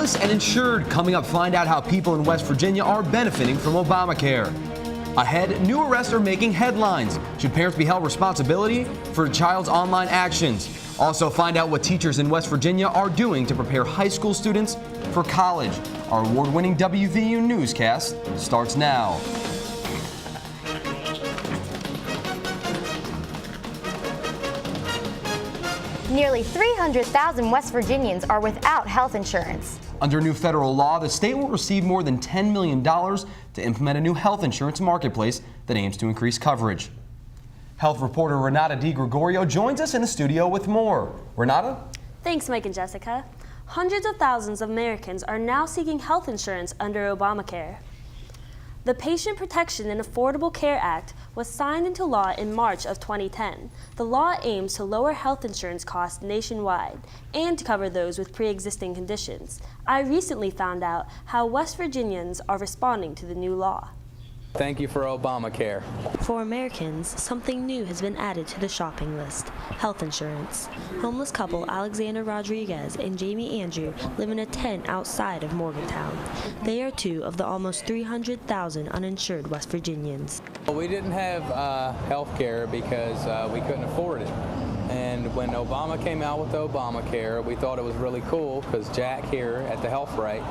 homeless and insured. Coming up, find out how people in West Virginia are benefiting from Obamacare. Ahead, new arrests are making headlines. Should parents be held responsibility for a child's online actions? Also, find out what teachers in West Virginia are doing to prepare high school students for college. Our award-winning WVU newscast starts now. Nearly 300,000 West Virginians are without health insurance. Under new federal law, the state will receive more than $10 million to implement a new health insurance marketplace that aims to increase coverage. Health reporter Renata DiGregorio joins us in the studio with more. Renata? Thanks, Mike and Jessica. Hundreds of thousands of Americans are now seeking health insurance under Obamacare. The Patient Protection and Affordable Care Act was signed into law in March of 2010. The law aims to lower health insurance costs nationwide and to cover those with pre-existing conditions. I recently found out how West Virginians are responding to the new law. Thank you for Obamacare. For Americans, something new has been added to the shopping list: health insurance. Homeless couple Alexander Rodriguez and Jamie Andrew live in a tent outside of Morgantown. They are two of the almost 300,000 uninsured West Virginians. We didn't have health care because we couldn't afford it. And when Obama came out with Obamacare, we thought it was really cool because Jack here at the Health Right,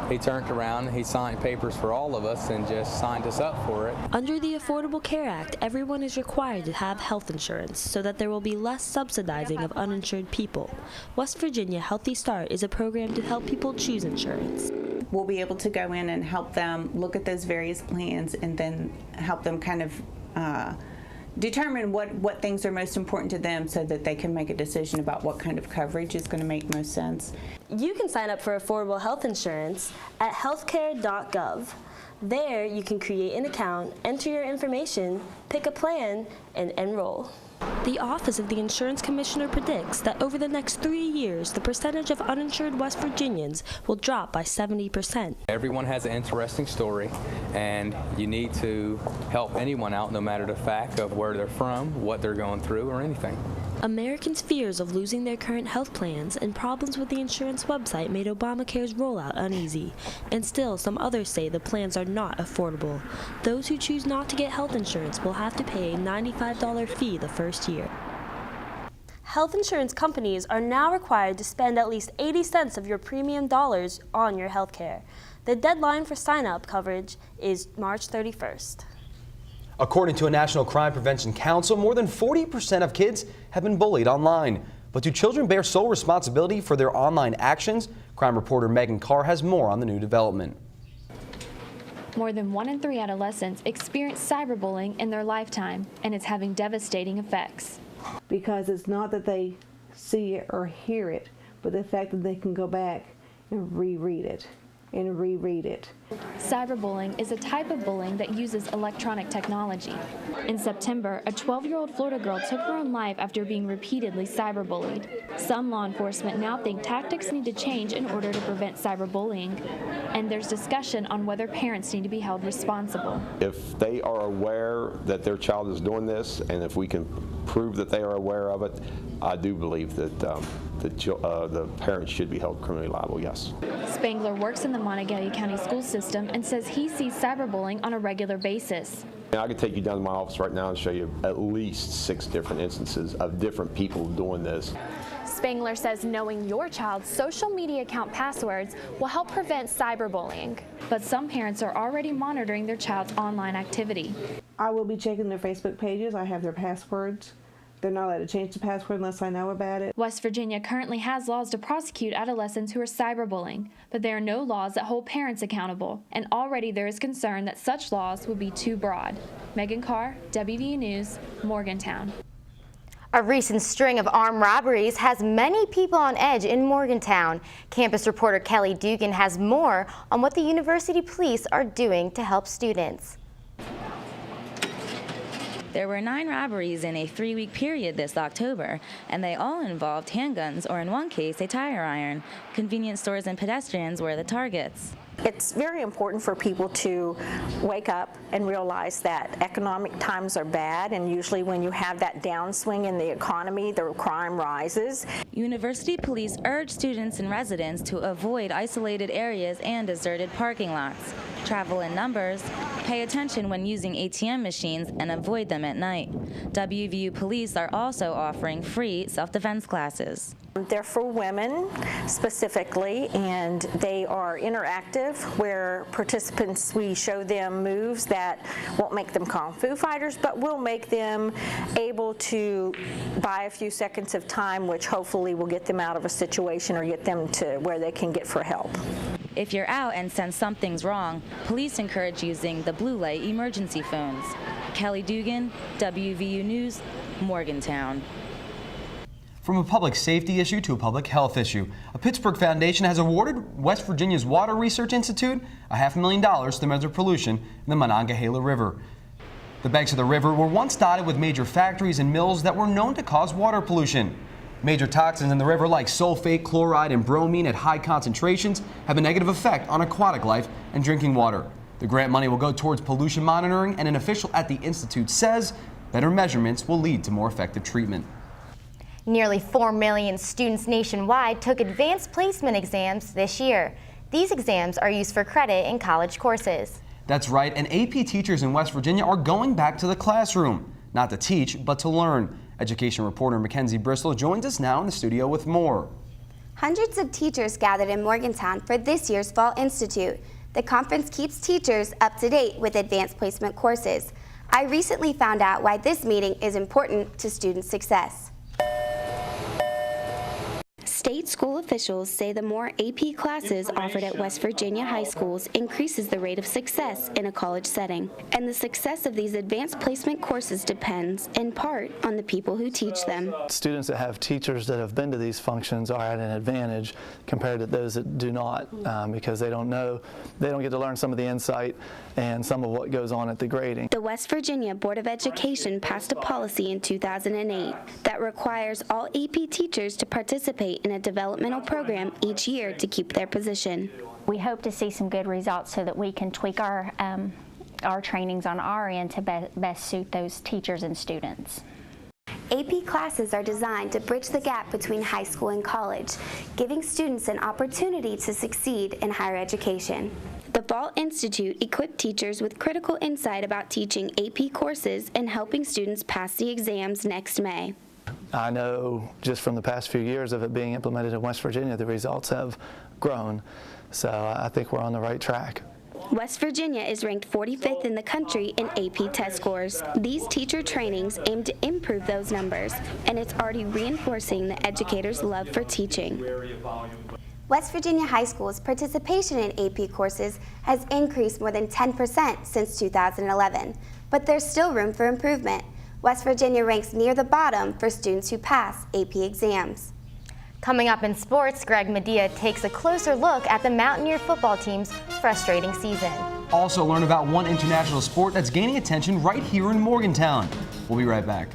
he turned around, he signed papers for all of us and just signed us up for it. Under the Affordable Care Act, everyone is required to have health insurance so that there will be less subsidizing of uninsured people. West Virginia Healthy Start is a program to help people choose insurance. We'll be able to go in and help them look at those various plans and then help them kind of determine what things are most important to them so that they can make a decision about what kind of coverage is going to make most sense. You can sign up for affordable health insurance at healthcare.gov. There you can create an account, enter your information, pick a plan, and enroll. The Office of the Insurance Commissioner predicts that over the next 3 years, the percentage of uninsured West Virginians will drop by 70%. Everyone has an interesting story, and you need to help anyone out, no matter the fact of where they're from, what they're going through, or anything. Americans' fears of losing their current health plans and problems with the insurance website made Obamacare's rollout uneasy. And still, some others say the plans are not affordable. Those who choose not to get health insurance will have to pay a $95 fee the first year. Health insurance companies are now required to spend at least 80 cents of your premium dollars on your health care. The deadline for sign-up coverage is March 31st. According to a National Crime Prevention Council, more than 40% of kids have been bullied online. But do children bear sole responsibility for their online actions? Crime reporter Megan Carr has more on the new development. More than 1 in 3 adolescents experience cyberbullying in their lifetime, and it's having devastating effects. Because it's not that they see it or hear it, but the fact that they can go back and reread it and reread it. Cyberbullying is a type of bullying that uses electronic technology. In September, a 12-year-old Florida girl took her own life after being repeatedly cyberbullied. Some law enforcement now think tactics need to change in order to prevent cyberbullying, and there's discussion on whether parents need to be held responsible. If they are aware that their child is doing this, and if we can prove that they are aware of it, I do believe that the parents should be held criminally liable, yes. Spangler works in the Montague County school system and says he sees cyberbullying on a regular basis. I could take you down to my office right now and show you at least 6 different instances of different people doing this. Spangler says knowing your child's social media account passwords will help prevent cyberbullying. But some parents are already monitoring their child's online activity. I will be checking their Facebook pages. I have their passwords. They're not allowed to change the password unless I know about it. West Virginia currently has laws to prosecute adolescents who are cyberbullying, but there are no laws that hold parents accountable, and already there is concern that such laws would be too broad. Megan Carr, WVU News, Morgantown. A recent string of armed robberies has many people on edge in Morgantown. Campus reporter Kelly Dugan has more on what the university police are doing to help students. There were 9 robberies in a 3-week period this October, and they all involved handguns or, in one case, a tire iron. Convenience stores and pedestrians were the targets. It's very important for people to wake up and realize that economic times are bad, and usually when you have that downswing in the economy, the crime rises. University police urge students and residents to avoid isolated areas and deserted parking lots. Travel in numbers, pay attention when using ATM machines, and avoid them at night. WVU police are also offering free self-defense classes. They're for women specifically, and they are interactive, where participants, we show them moves that won't make them kung fu fighters, but will make them able to buy a few seconds of time, which hopefully will get them out of a situation or get them to where they can get for help. If you're out and sense something's wrong, police encourage using the blue light emergency phones. Kelly Dugan, WVU News, Morgantown. From a public safety issue to a public health issue, a Pittsburgh foundation has awarded West Virginia's Water Research Institute $500,000 to measure pollution in the Monongahela River. The banks of the river were once dotted with major factories and mills that were known to cause water pollution. Major toxins in the river like sulfate, chloride, and bromine at high concentrations have a negative effect on aquatic life and drinking water. The grant money will go towards pollution monitoring, and an official at the institute says better measurements will lead to more effective treatment. Nearly 4 million students nationwide took advanced placement exams this year. These exams are used for credit in college courses. That's right, and AP teachers in West Virginia are going back to the classroom, not to teach, but to learn. Education reporter Mackenzie Bristol joins us now in the studio with more. Hundreds of teachers gathered in Morgantown for this year's Fall Institute. The conference keeps teachers up to date with advanced placement courses. I recently found out why this meeting is important to student success. State school officials say the more AP classes offered at West Virginia high schools increases the rate of success in a college setting. And the success of these advanced placement courses depends, in part, on the people who teach them. Students that have teachers that have been to these functions are at an advantage compared to those that do not, because they don't get to learn some of the insight and some of what goes on at the grading. The West Virginia Board of Education passed a policy in 2008 that requires all AP teachers to participate in a developmental program each year to keep their position. We hope to see some good results so that we can tweak our trainings on our end to best suit those teachers and students. AP classes are designed to bridge the gap between high school and college, giving students an opportunity to succeed in higher education. The Fall Institute equipped teachers with critical insight about teaching AP courses and helping students pass the exams next May. I know just from the past few years of it being implemented in West Virginia, the results have grown, so I think we're on the right track. West Virginia is ranked 45th in the country in AP test scores. These teacher trainings aim to improve those numbers, and it's already reinforcing the educators' love for teaching. West Virginia high schools' participation in AP courses has increased more than 10% since 2011, but there's still room for improvement. West Virginia ranks near the bottom for students who pass AP exams. Coming up in sports, Greg Medea takes a closer look at the Mountaineer football team's frustrating season. Also learn about one international sport that's gaining attention right here in Morgantown. We'll be right back.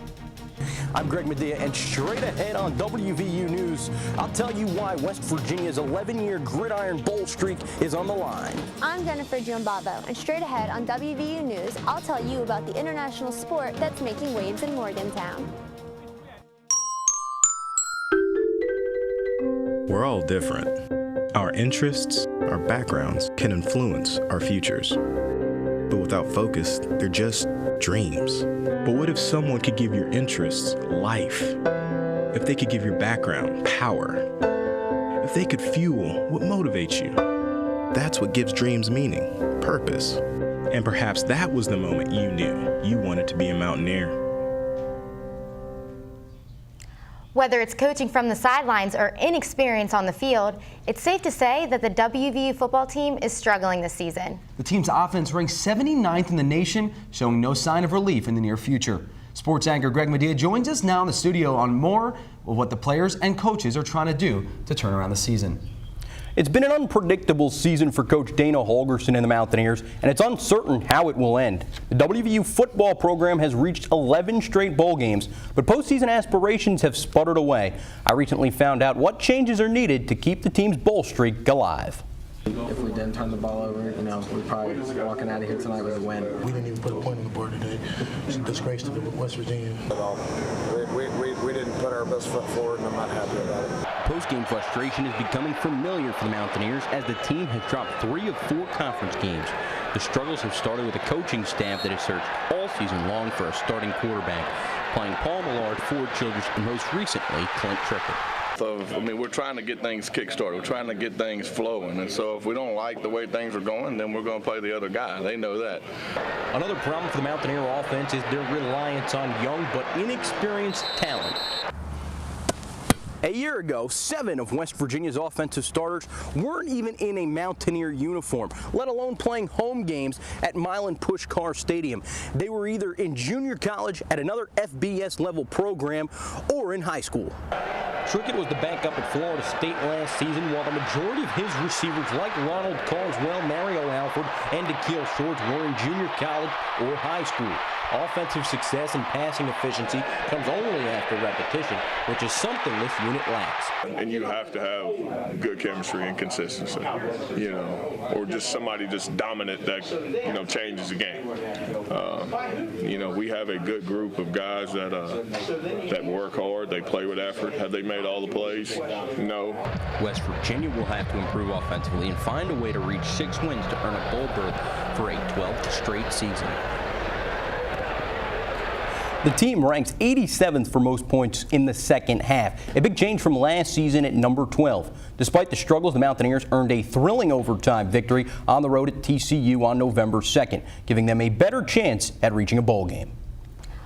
I'm Greg Medea, and straight ahead on WVU News, I'll tell you why West Virginia's 11-year gridiron bowl streak is on the line. I'm Jennifer Giambavo, and straight ahead on WVU News, I'll tell you about the international sport that's making waves in Morgantown. We're all different. Our interests, our backgrounds can influence our futures. But without focus, they're just dreams. But what if someone could give your interests life? If they could give your background power? If they could fuel what motivates you? That's what gives dreams meaning, purpose. And perhaps that was the moment you knew you wanted to be a Mountaineer. Whether it's coaching from the sidelines or inexperience on the field, it's safe to say that the WVU football team is struggling this season. The team's offense ranks 79th in the nation, showing no sign of relief in the near future. Sports anchor Greg Medea joins us now in the studio on more of what the players and coaches are trying to do to turn around the season. It's been an unpredictable season for Coach Dana Holgerson and the Mountaineers, and it's uncertain how it will end. The WVU football program has reached 11 straight bowl games, but postseason aspirations have sputtered away. I recently found out what changes are needed to keep the team's bowl streak alive. If we didn't turn the ball over, we're probably walking out of here tonight with a win. We didn't even put a point on the board today. It's a disgrace to West Virginia. We didn't put our best foot forward, and I'm not happy about it. Post-game frustration is becoming familiar for the Mountaineers as the team has dropped 3 of 4 conference games. The struggles have started with a coaching staff that has searched all season long for a starting quarterback, playing Paul Millard, Ford Childress, and most recently, Clint Trickett. We're trying to get things kick-started. We're trying to get things flowing. And so if we don't like the way things are going, then we're going to play the other guy. They know that. Another problem for the Mountaineer offense is their reliance on young but inexperienced talent. A year ago, 7 of West Virginia's offensive starters weren't even in a Mountaineer uniform, let alone playing home games at Milan Puskar Stadium. They were either in junior college at another FBS level program or in high school. Trickett was the backup at Florida State last season, while the majority of his receivers, like Ronald Carswell, Mario Alford, and DeKeel Shorts, were in junior college or high school. Offensive success and passing efficiency comes only after repetition, which is something this unit lacks. And you have to have good chemistry and consistency, or just somebody just dominant that, changes the game. We have a good group of guys that work hard, they play with effort. Have they made all the plays? No. West Virginia will have to improve offensively and find a way to reach 6 wins to earn a bowl berth for a 12th straight season. The team ranks 87th for most points in the second half, a big change from last season at number 12. Despite the struggles, the Mountaineers earned a thrilling overtime victory on the road at TCU on November 2nd, giving them a better chance at reaching a bowl game.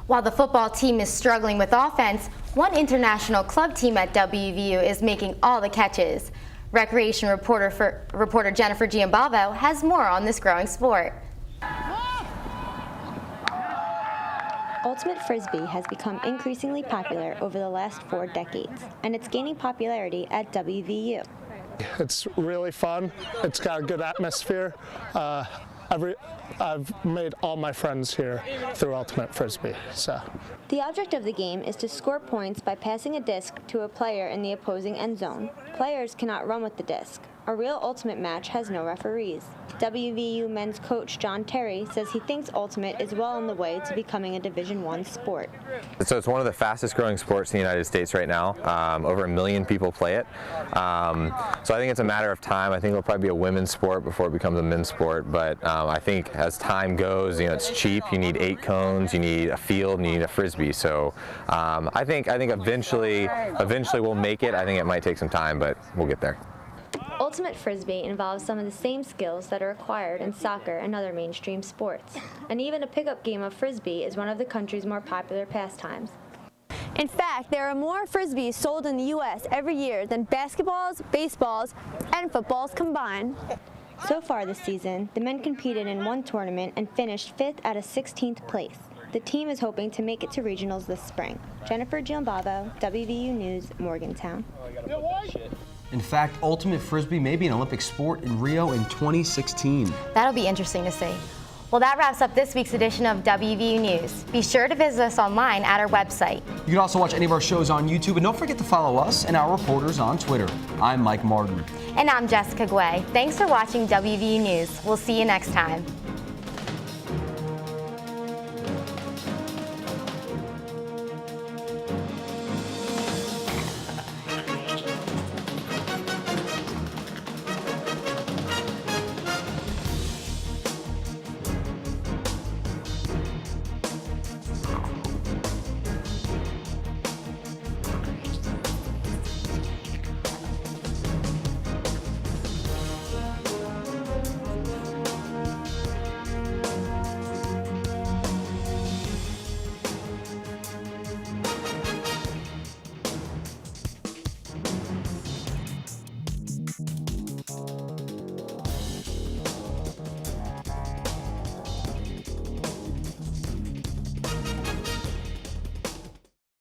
While the football team is struggling with offense, one international club team at WVU is making all the catches. Recreation reporter Jennifer Giambalvo has more on this growing sport. Ultimate Frisbee has become increasingly popular over the last 4 decades, and it's gaining popularity at WVU. It's really fun. It's got a good atmosphere. I've made all my friends here through Ultimate Frisbee. The object of the game is to score points by passing a disc to a player in the opposing end zone. Players cannot run with the disc. A real Ultimate match has no referees. WVU men's coach John Terry says he thinks Ultimate is well on the way to becoming a Division I sport. So it's one of the fastest growing sports in the United States right now. Over 1 million people play it. So I think it's a matter of time. I think it'll probably be a women's sport before it becomes a men's sport. But I think as time goes, it's cheap. You need 8 cones, you need a field, and you need a Frisbee. So I think eventually we'll make it. I think it might take some time, but we'll get there. Ultimate Frisbee involves some of the same skills that are required in soccer and other mainstream sports. And even a pickup game of Frisbee is one of the country's more popular pastimes. In fact, there are more Frisbees sold in the U.S. every year than basketballs, baseballs, and footballs combined. So far this season, the men competed in 1 tournament and finished 5th out of 16th place. The team is hoping to make it to regionals this spring. Jennifer Giambalvo, WVU News, Morgantown. In fact, Ultimate Frisbee may be an Olympic sport in Rio in 2016. That'll be interesting to see. Well, that wraps up this week's edition of WVU News. Be sure to visit us online at our website. You can also watch any of our shows on YouTube, and don't forget to follow us and our reporters on Twitter. I'm Mike Martin. And I'm Jessica Guay. Thanks for watching WVU News. We'll see you next time.